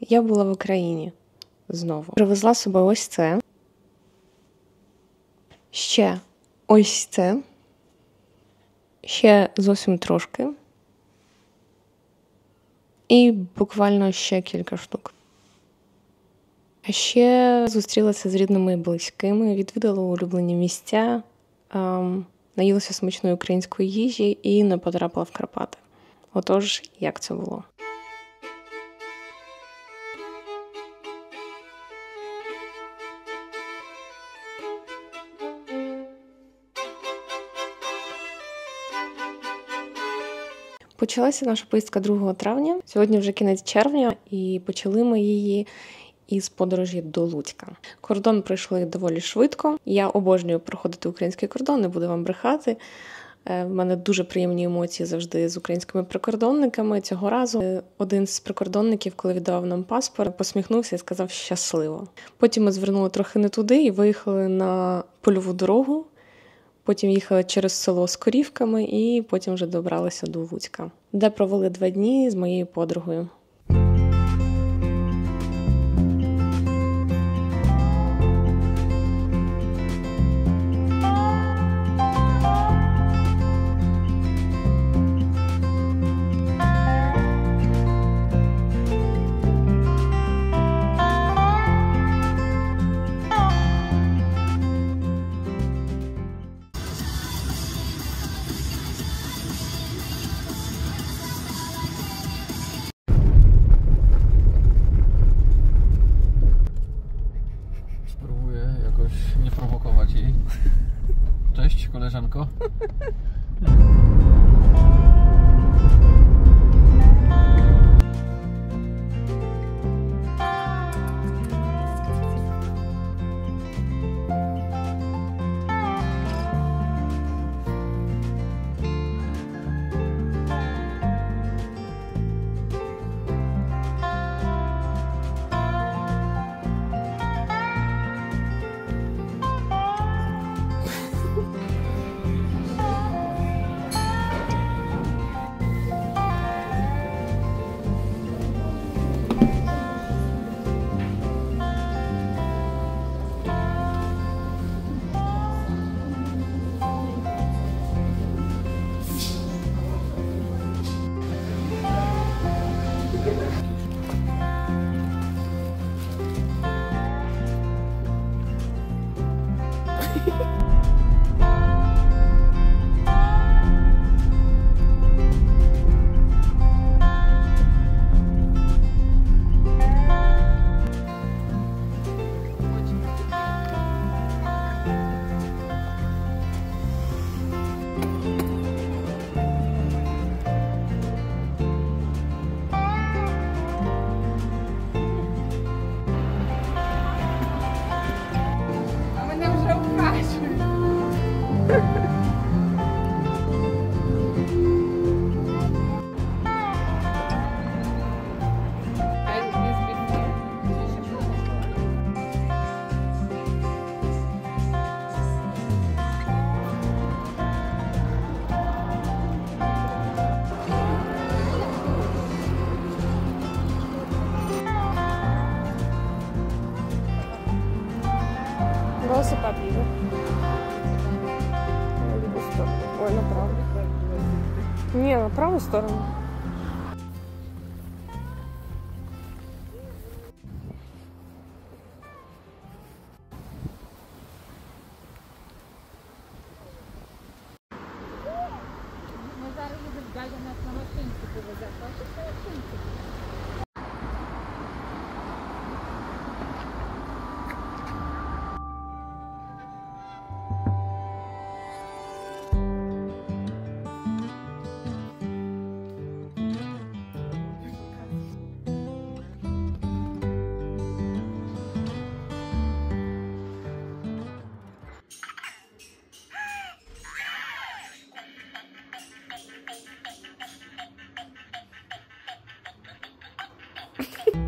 Я була в Україні знову. Привезла з собою ось це. Ще ось це. Ще зовсім трошки. І буквально ще кілька штук. А ще зустрілася з рідними і близькими, відвідала улюблені місця, наїлася смачної української їжі і не потрапила в Карпати. Отож, як це було? Почалася наша поїздка 2 травня. Сьогодні вже кінець червня, і почали ми її із подорожі до Луцька. Кордон пройшли доволі швидко. Я обожнюю проходити український кордон, не буду вам брехати. В мене дуже приємні емоції завжди з українськими прикордонниками. Цього разу один з прикордонників, коли віддавав нам паспорт, посміхнувся і сказав «щасливо». Потім ми звернули трохи не туди і виїхали на польову дорогу. Потім їхали через село з корівками і потім вже добралися до Луцька, де провели 2 дні з моєю подругою. Nie prowokować jej. Cześć, koleżanko. Велосипед їде. Ой, направо. Ні, на праву сторону. Ми зараз їдемо, дядя нас на машинці повезе. Хочеш на машинці?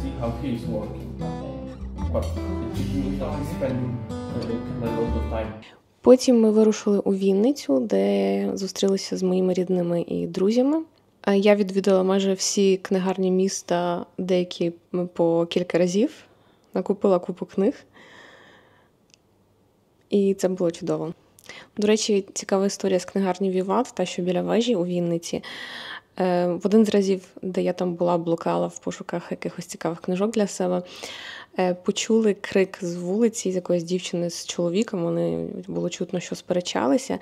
See how he is working. But it means that he spend a lot of time. Потім ми вирушили у Вінницю, де зустрілися з моїми рідними і друзями. Я відвідала майже всі книгарні міста, деякі по кілька разів. Накупила купу книг. І це було чудово. До речі, цікава історія з книгарні Віват, та що біля вежі у Вінниці. В один з разів, де я там була, блукала в пошуках якихось цікавих книжок для себе, почули крик з вулиці з якоїсь дівчини з чоловіком, вони було чутно, що сперечалися,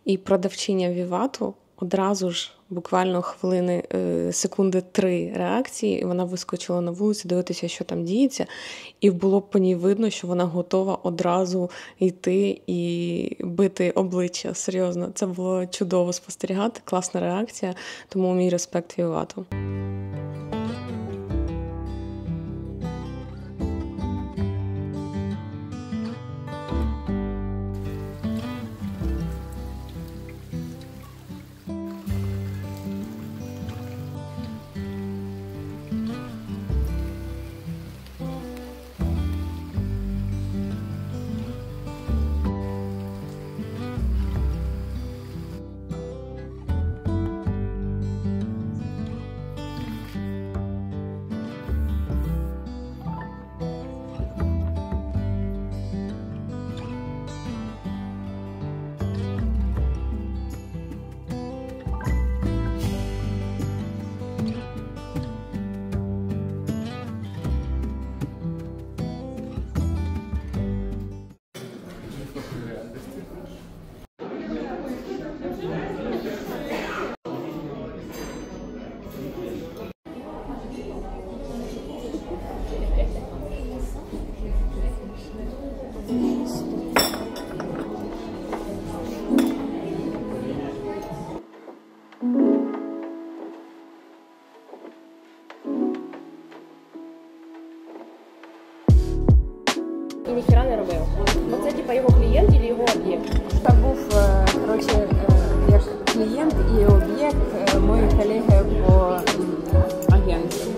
і продавчиня Вівату одразу ж, буквально хвилини, секунди 3 реакції, і вона вискочила на вулицю дивитися, що там діється, і було по ній видно, що вона готова одразу йти і бити обличчя. Серйозно, це було чудово спостерігати, класна реакція, тому мій респект Вівату. І ніхіра не робив. Оце типа його клієнт чи його об'єкт? Це був, коротше, як клієнт і об'єкт моєї колеги по агентству.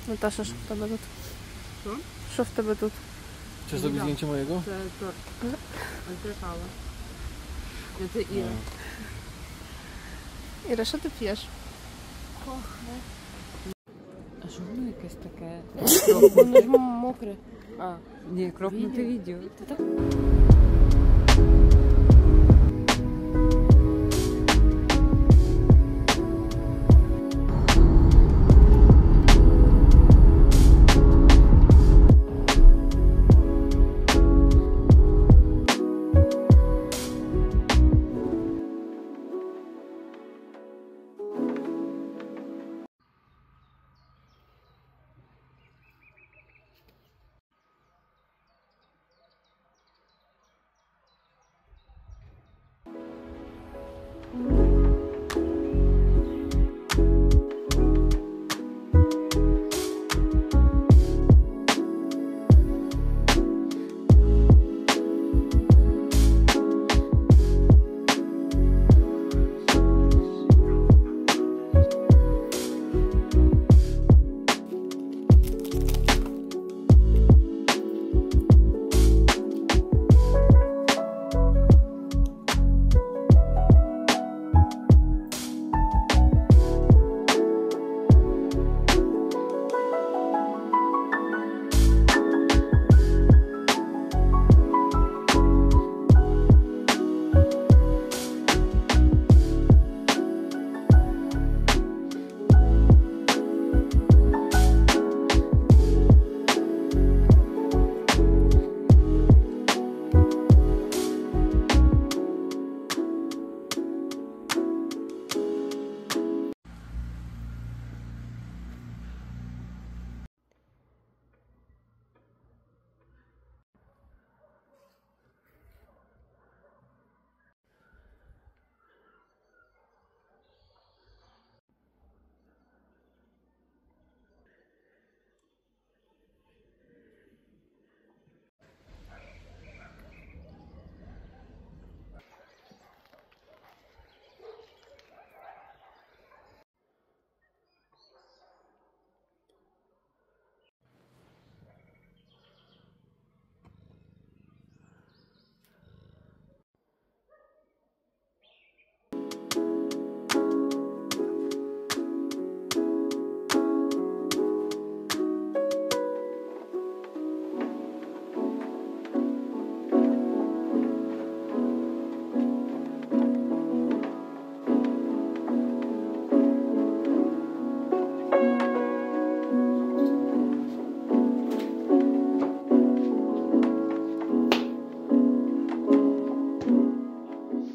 Наташа, що в тебе тут? Що в тебе тут? Chcesz zrobić zdjęcie mojego? Це торт. Це кава. Це Іра. Іра, що ти п'єш? А що воно якесь таке? Воно ж мокре. А, ні, кропнуте відео.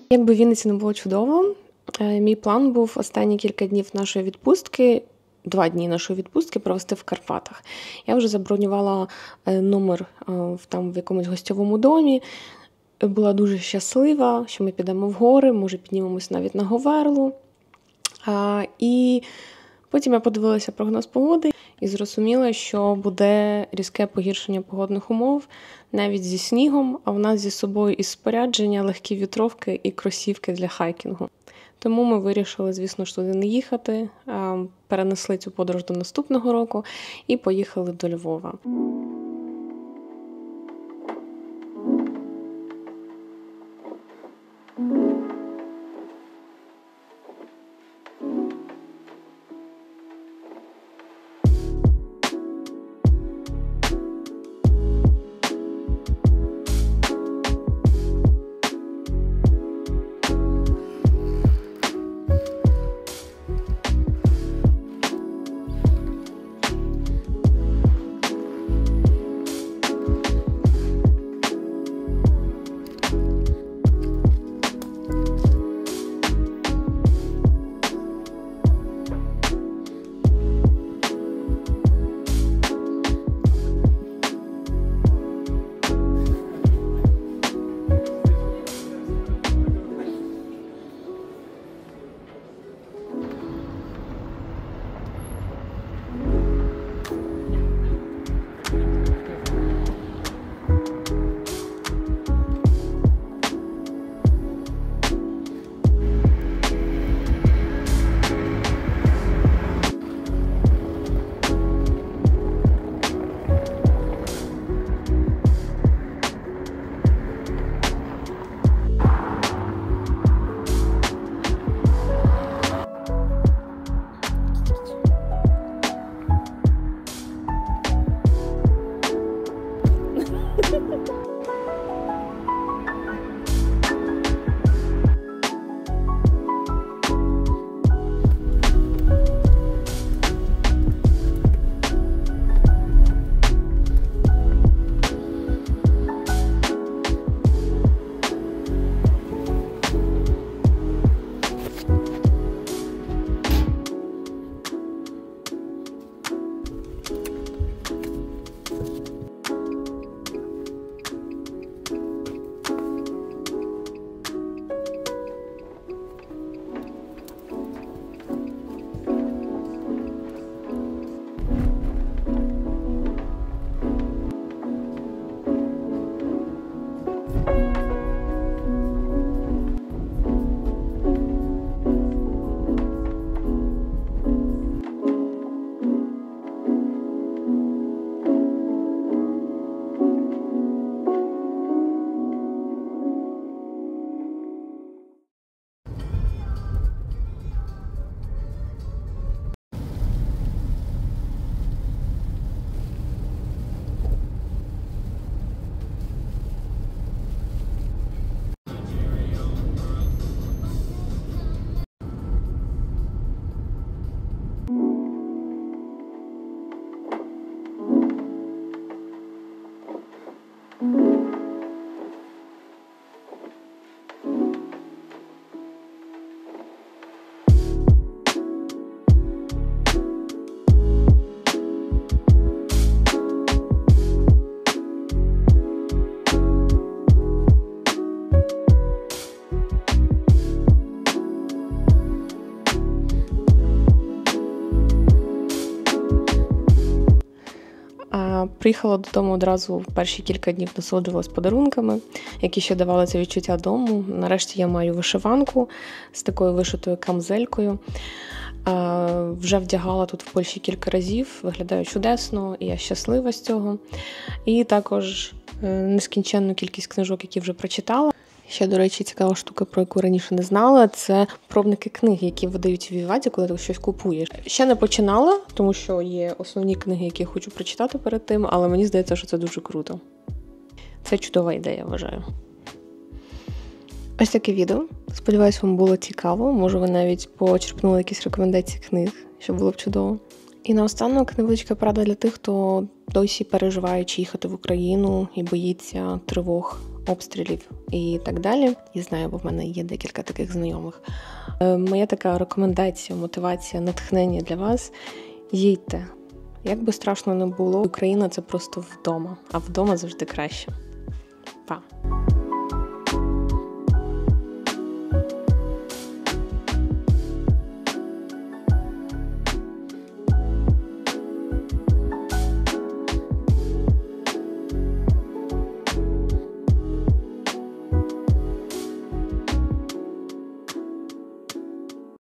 Якби в Вінниці не було чудово, мій план був останні кілька днів нашої відпустки, 2 дні нашої відпустки провести в Карпатах. Я вже забронювала номер в якомусь гостьовому домі. Була дуже щаслива, що ми підемо в гори, може піднімемось навіть на Говерлу. І потім я подивилася прогноз погоди і зрозуміла, що буде різке погіршення погодних умов, навіть зі снігом, а в нас зі собою із спорядження, легкі вітровки і кросівки для хайкінгу. Тому ми вирішили, звісно ж, туди не їхати, перенесли цю подорож до наступного року і поїхали до Львова. Приїхала додому одразу в перші кілька днів, насолоджувалась подарунками, які ще давали це відчуття дому. Нарешті я маю вишиванку з такою вишитою камзелькою. Вже вдягала тут в Польщі кілька разів, виглядаю чудесно, і я щаслива з цього. І також нескінченну кількість книжок, які вже прочитала. Ще, до речі, цікава штука, про яку раніше не знала, це пробники книг, які видають в Віваті, коли ти щось купуєш. Ще не починала, тому що є основні книги, які я хочу прочитати перед тим, але мені здається, що це дуже круто. Це чудова ідея, вважаю. Ось таке відео. Сподіваюсь, вам було цікаво. Може, ви навіть почерпнули якісь рекомендації книг, що було б чудово. І наостанок невеличка порада для тих, хто досі переживає, чи їхати в Україну і боїться тривог обстрілів і так далі. Я знаю, бо в мене є декілька таких знайомих. Моя така рекомендація, мотивація, натхнення для вас – їдьте. Як би страшно не було, Україна – це просто вдома, а вдома завжди краще. Па!